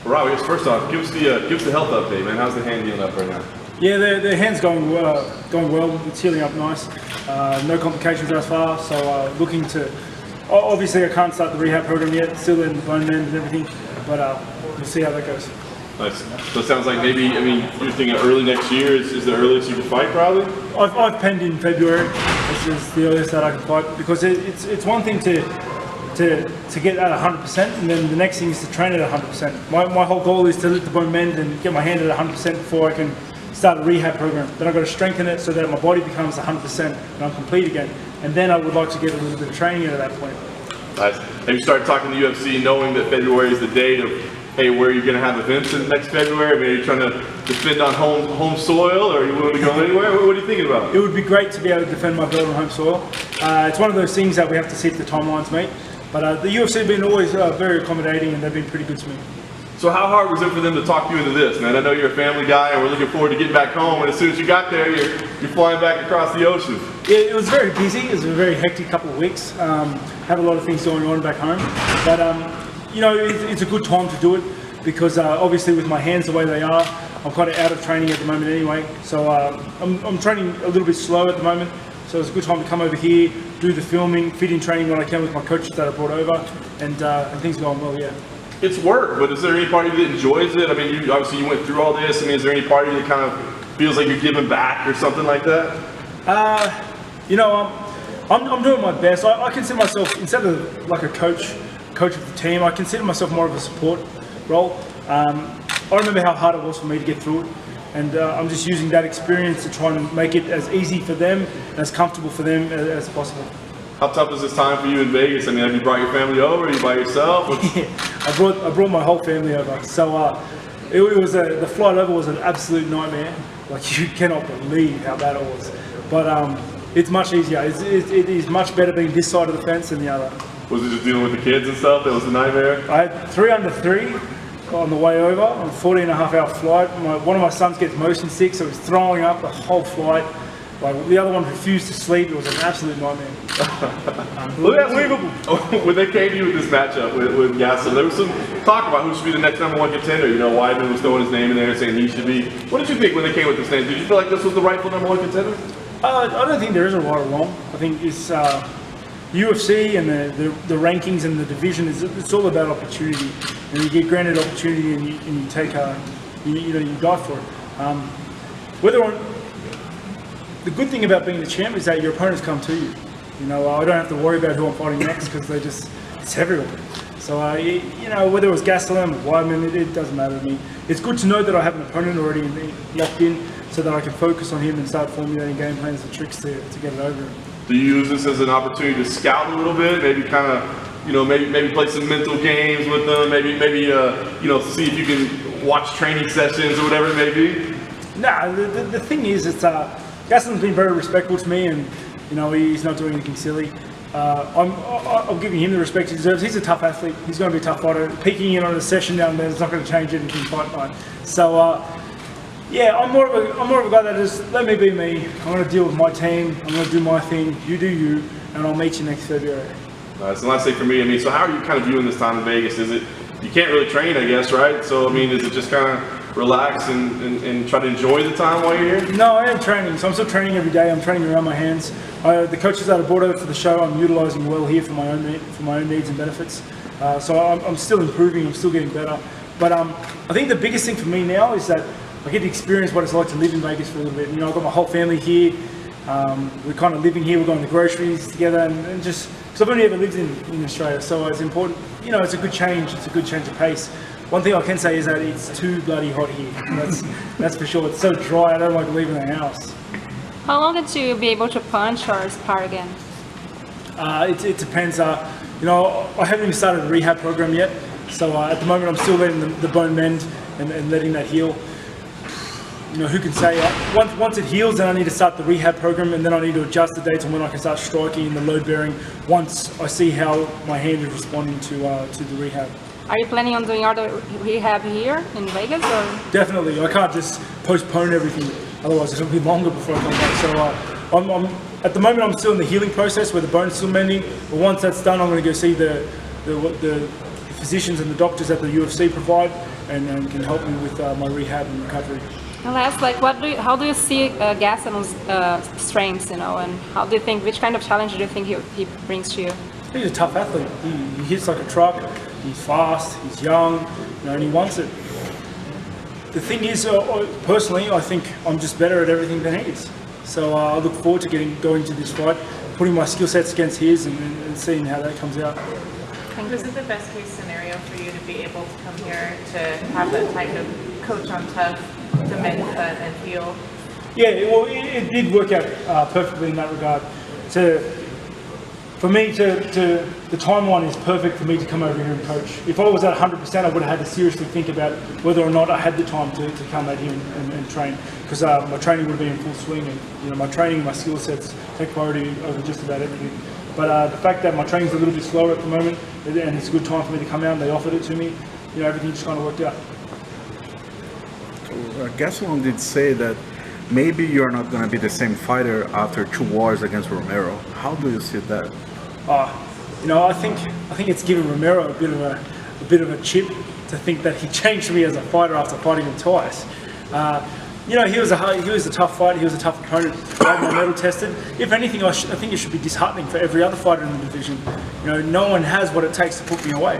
Rob, I guess first off, give us the health update, man. How's the hand healing up right now? Yeah, the hand's going well. It's healing up nice. No complications thus far. So looking to. Obviously, I can't start the rehab program yet. Still in the bone mend and everything, but we'll see how that goes. Nice. So it sounds like maybe, I mean, you're thinking early next year is the earliest you can fight, probably? I've penned in February, which is the earliest that I can fight, because it's one thing to get at 100%, and then the next thing is to train at 100%. My whole goal is to lift the bone mend and get my hand at 100% before I can start a rehab program. Then I've got to strengthen it so that my body becomes 100% and I'm complete again. And then I would like to get a little bit of training at that point. Nice. Have you started talking to the UFC knowing that February is the date of, hey, where you're going to have events in next February? I mean, are you trying to defend on home soil, or are you willing to go anywhere? What are you thinking about? It would be great to be able to defend my belt on home soil. It's one of those things that we have to see if the timelines meet. But the UFC have been always very accommodating, and they've been pretty good to me. So how hard was it for them to talk you into this, man? I know you're a family guy, and we're looking forward to getting back home. And as soon as you got there, you're flying back across the ocean. Yeah, it was very busy. It was a very hectic couple of weeks. Had a lot of things going on back home. But, you know, it's a good time to do it because obviously with my hands the way they are, I'm kind of out of training at the moment anyway. So I'm training a little bit slow at the moment. So it's a good time to come over here, do the filming, fit in training when I can with my coaches that I brought over, and things are going well, yeah. It's work, but is there any part of you that enjoys it? I mean, obviously you went through all this. I mean, is there any part of you that kind of feels like you're giving back or something like that? You know, I'm doing my best. I consider myself, instead of like a coach of the team, I consider myself more of a support role. I remember how hard it was for me to get through it, and I'm just using that experience to try and make it as easy for them, as comfortable for them as possible. How tough is this time for you in Vegas? I mean, have you brought your family over? Are you by yourself? Yeah, I brought my whole family over. So the flight over was an absolute nightmare. Like, you cannot believe how bad it was. But it's much easier. It is much better being this side of the fence than the other. Was it just dealing with the kids and stuff? That was a nightmare? I had 3 under 3 on the way over on a 14.5-hour flight. One of my sons gets motion sick, so he's throwing up the whole flight. Like, the other one refused to sleep. It was an absolute nightmare. Unbelievable. When they came to you with this matchup with Gastelum, there was some talk about who should be the next #1 contender. You know, Weidman was throwing his name in there and saying he should be. What did you think when they came with this name? Did you feel like this was the rightful #1 contender? I don't think there is a right or wrong. I think it's UFC and the rankings and the division. It's all about opportunity. And you get granted opportunity and you take you die for it. The good thing about being the champ is that your opponents come to you. You know, I don't have to worry about who I'm fighting next because it's everyone. So, you know, whether it was Gastelum or Weidman, it doesn't matter to me. It's good to know that I have an opponent already locked in so that I can focus on him and start formulating game plans and tricks to get it over. Do you use this as an opportunity to scout a little bit? Maybe kind of, you know, maybe play some mental games with them? Maybe you know, see if you can watch training sessions or whatever it may be? Nah, the thing is, Gastelum's been very respectful to me, and you know, he's not doing anything silly. I'm giving him the respect he deserves. He's a tough athlete. He's going to be a tough fighter. Peeking in on a session down there is not going to change anything fight night. So yeah, I'm more of a guy that just let me be me. I'm going to deal with my team. I'm going to do my thing. You do you, and I'll meet you next February. Nice. And last thing for me, I mean, so how are you kind of viewing this time in Vegas? Is it, you can't really train, I guess, right? So I mean, is it just kind of relax and try to enjoy the time while you're here? No, I am training. So I'm still training every day. I'm training around my hands. The coaches that I brought over for the show, I'm utilising well here for my own needs and benefits. So I'm still improving. I'm still getting better. But I think the biggest thing for me now is that I get to experience what it's like to live in Vegas for a little bit. You know, I've got my whole family here. We're kind of living here. We're going to groceries together, and just because I've only ever lived in Australia, so it's important. You know, it's a good change. It's a good change of pace. One thing I can say is that it's too bloody hot here. That's for sure. It's so dry. I don't like leaving the house. How long until you'll be able to punch or spar again? It depends. You know, I haven't even started a rehab program yet. So at the moment, I'm still letting the bone mend and letting that heal. You know, who can say? Once it heals, then I need to start the rehab program, and then I need to adjust the dates on when I can start striking and the load bearing. Once I see how my hand is responding to the rehab. Are you planning on doing other rehab here in Vegas, or? Definitely. I can't just postpone everything. Otherwise, it'll be longer before I come back. So at the moment, I'm still in the healing process where the bone's still mending. But once that's done, I'm going to go see the physicians and the doctors at the UFC provide, and can help me with my rehab and recovery. And last, like, how do you see Gastelum's strengths, you know, and how do you think, which kind of challenge do you think he brings to you? He's a tough athlete. He hits like a truck. He's fast. He's young, you know, and he wants it. The thing is, personally, I think I'm just better at everything than he is. So I look forward to going to this fight, putting my skill sets against his, and seeing how that comes out. Was it the best case scenario for you to be able to come here to have that type of coach on tough to mend and heal? Yeah, well, it did work out perfectly in that regard. For me, the timeline is perfect for me to come over here and coach. If I was at 100%, I would have had to seriously think about whether or not I had the time to come out here and train, because my training would be in full swing, and you know, my training and my skill sets take priority over just about everything. But the fact that my training's a little bit slower at the moment, and it's a good time for me to come out, and they offered it to me, you know, everything just kind of worked out. Gastelum did say that maybe you're not going to be the same fighter after 2 wars against Romero. How do you see that? You know, I think it's given Romero a bit of a chip to think that he changed me as a fighter after fighting him twice. You know, he was a tough fight. He was a tough opponent. I had my medal tested. If anything, I think it should be disheartening for every other fighter in the division. You know, no one has what it takes to put me away.